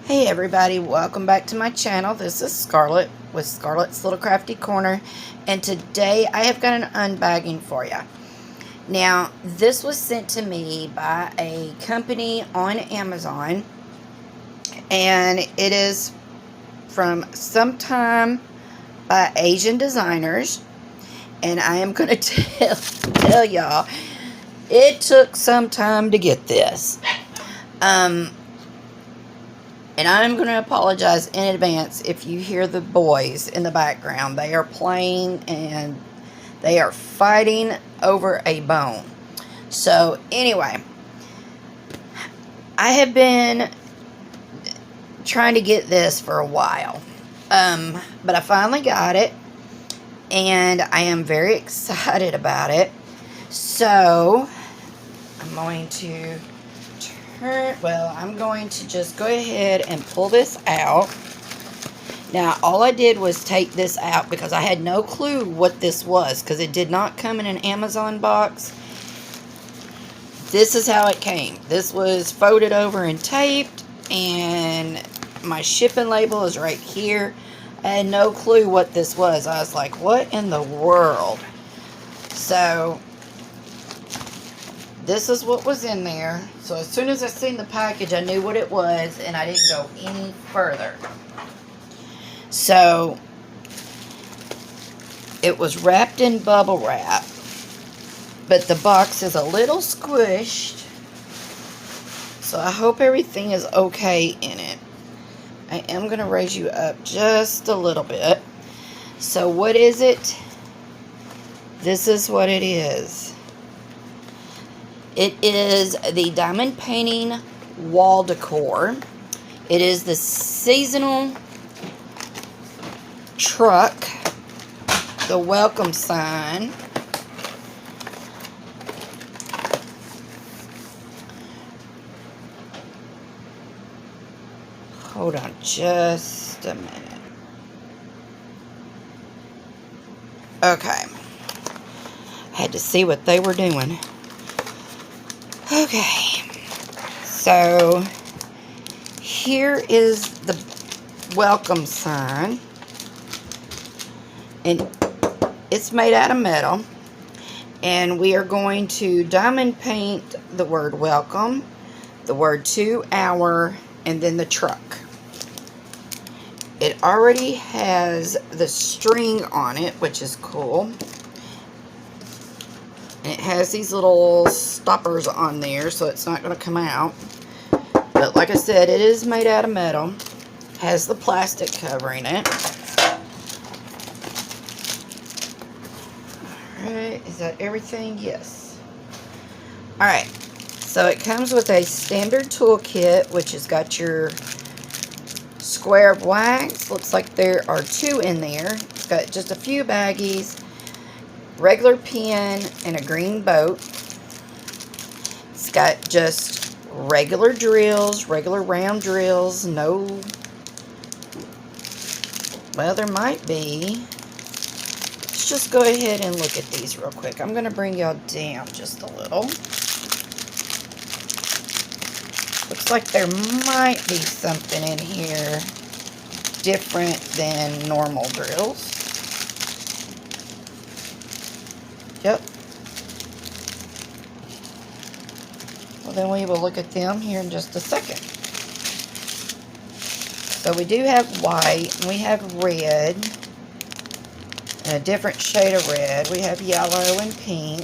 Hey everybody, welcome back to my channel. This is Scarlet with Scarlet's Little Crafty Corner, and today I have got an unbagging for you. Now, this was sent to me by a company on Amazon, and it is from Sometime by Asian Designers, and I am going to tell y'all, it took some time to get this. And I'm going to apologize in advance if you hear the boys in the background. They are playing and they are fighting over a bone. So, anyway, I have been trying to get this for a while. But I finally got it. And I am very excited about it. So, I'm going to I'm going to just go ahead and pull this out. Now, all I did was take this out because I had no clue what this was, because it did not come in an Amazon box. This is how it came. This was folded over and taped, and my shipping label is right here. I had no clue what this was. I was like, what in the world? So this is what was in there. So as soon as I seen the package, I knew what it was, and I didn't go any further. So it was wrapped in bubble wrap, but the box is a little squished. So I hope everything is okay in it. I am going to raise you up just a little bit. So what is it? This is what it is. It is the diamond painting wall decor. It is the seasonal truck, the welcome sign. Hold on just a minute. Okay. Had to see what they were doing. Okay, so here is the welcome sign, and it's made out of metal, and we are going to diamond paint the word welcome, the word 2 hour, and then the truck. It already has the string on it, which is cool. And it has these little stoppers on there, so it's not going to come out. But like I said, it is made out of metal. Has the plastic covering it. Alright, is that everything? Yes. Alright, so it comes with a standard toolkit, which has got your square of wax. Looks like there are 2 in there. It's got just a few baggies. Regular pen and a green boat. It's got just regular drills, regular round drills, no, well, there might be. Let's just go ahead and look at these real quick. I'm going to bring y'all down just a little. Looks like there might be something in here different than normal drills. Yep. Well, then we will look at them here in just a second. So we do have white, and we have red, and a different shade of red. We have yellow and pink,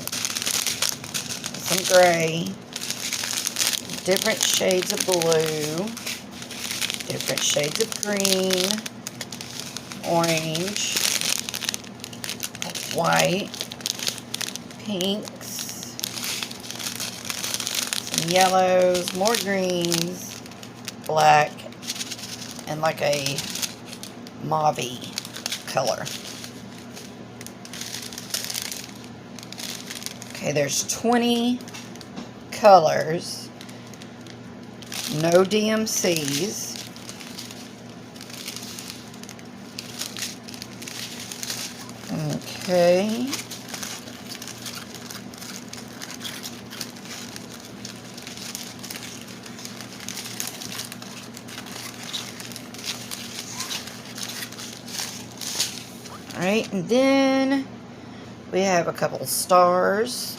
some gray, different shades of blue, different shades of green, orange, white, pinks, some yellows, more greens, black, and like a mauve-y color. Okay, there's 20 colors, no DMCs. Okay. Alright, and then we have a couple stars.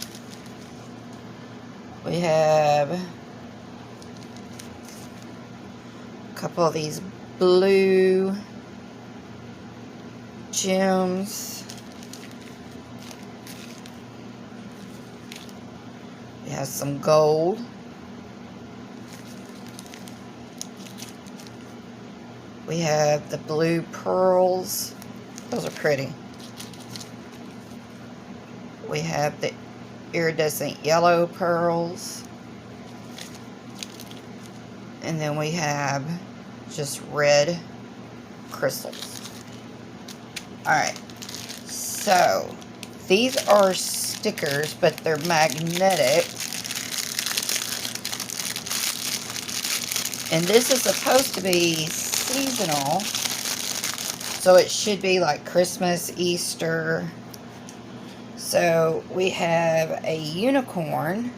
We have a couple of these blue gems. We have some gold. We have the blue pearls. Those are pretty. We have the iridescent yellow pearls. And then we have just red crystals. Alright. So, these are stickers, but they're magnetic. And this is supposed to be seasonal. So it should be like Christmas, Easter. So we have a unicorn.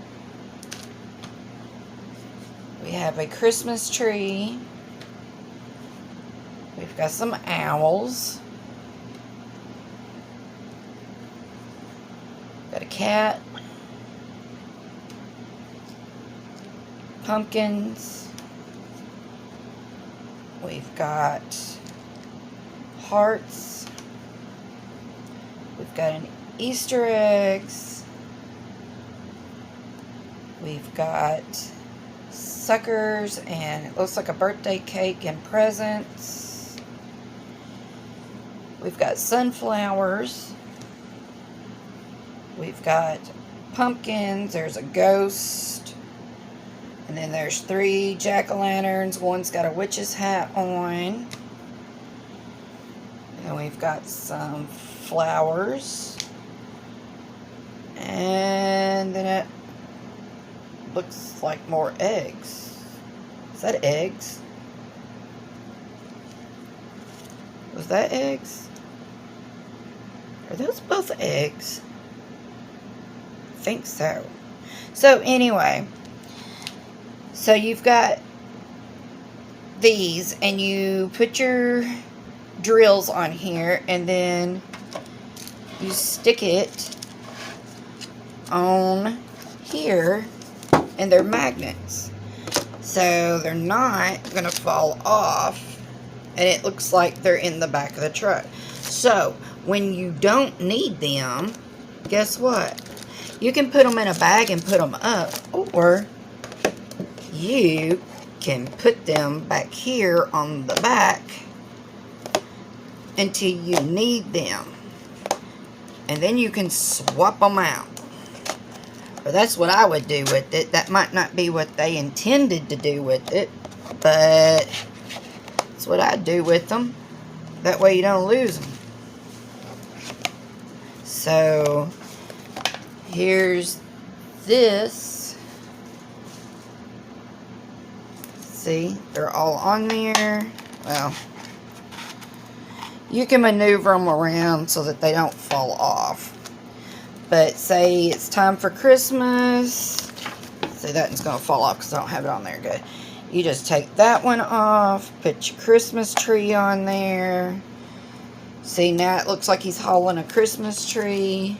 We have a Christmas tree. We've got some owls. Got a cat. Pumpkins. We've got hearts. We've got an Easter eggs. We've got suckers, and it looks like a birthday cake and presents. We've got sunflowers. We've got pumpkins. There's a ghost. And then there's 3 jack-o'-lanterns. One's got a witch's hat on. And we've got some flowers. And then it looks like more eggs. Is that eggs? Was that eggs? Are those both eggs? I think so. So anyway, so you've got these, and you put your drills on here, and then you stick it on here, and they're magnets, so they're not gonna fall off, and it looks like they're in the back of the truck. So when you don't need them, guess what? You can put them in a bag and put them up, or you can put them back here on the back until you need them, and then you can swap them out. But that's what I would do with it. That might not be what they intended to do with it, but that's what I do with them. That way you don't lose them. So here's this. See, they're all on there. Well, you can maneuver them around so that they don't fall off. But say it's time for Christmas. See, that one's going to fall off because I don't have it on there good. You just take that one off, put your Christmas tree on there. See, now it looks like he's hauling a Christmas tree.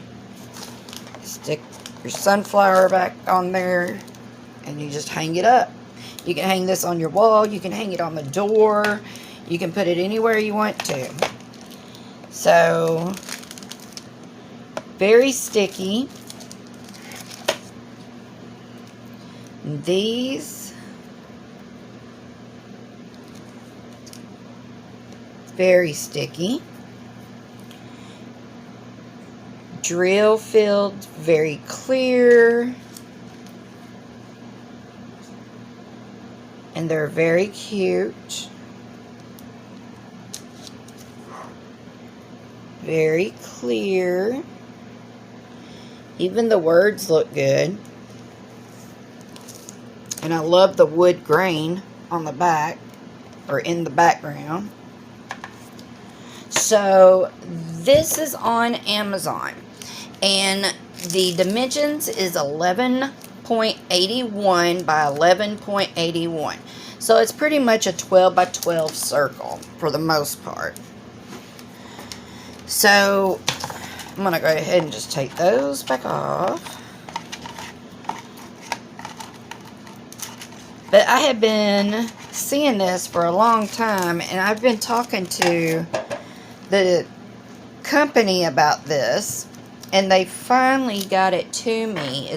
Stick your sunflower back on there, and you just hang it up. You can hang this on your wall. You can hang it on the door. You can put it anywhere you want to. So, very sticky. These, very sticky. Drill filled, very clear. And they're very cute. Very clear. Even the words look good. And I love the wood grain on the back, or in the background. So this is on Amazon, and the dimensions is 11.81 by 11.81. So it's pretty much a 12 by 12 circle for the most part. So I'm going to go ahead and just take those back off. But I have been seeing this for a long time, and I've been talking to the company about this, and they finally got it to me.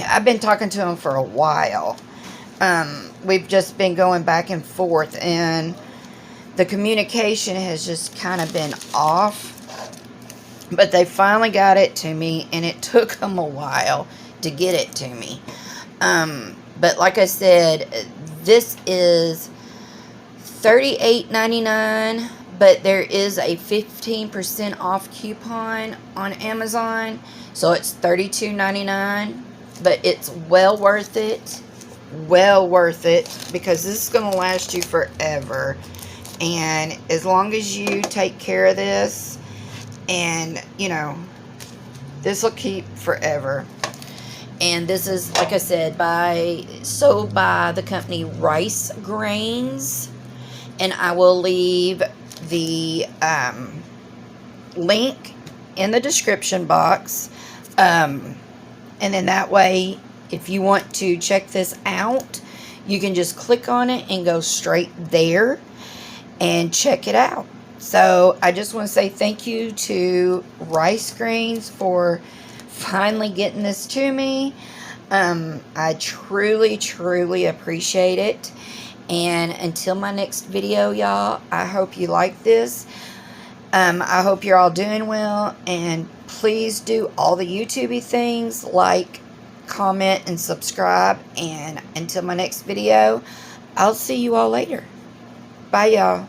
I've been talking to them for a while. We've just been going back and forth, and the communication has just kind of been off. But they finally got it to me, and it took them a while to get it to me. But like I said, this is $38.99, but there is a 15% off coupon on Amazon, so it's $32.99. But it's well worth it. Well worth it, because this is going to last you forever. And as long as you take care of this, and you know, this will keep forever. And this is, like I said, sold by the company Rice Grains, and I will leave the link in the description box, and then that way, if you want to check this out, you can just click on it and go straight there and check it out. So I just want to say thank you to Rice Grains for finally getting this to me. I truly, truly appreciate it. And until my next video, y'all, I hope you like this. I hope you're all doing well. And please do all the YouTube-y things, like, comment, and subscribe. And until my next video, I'll see you all later. Bye, y'all.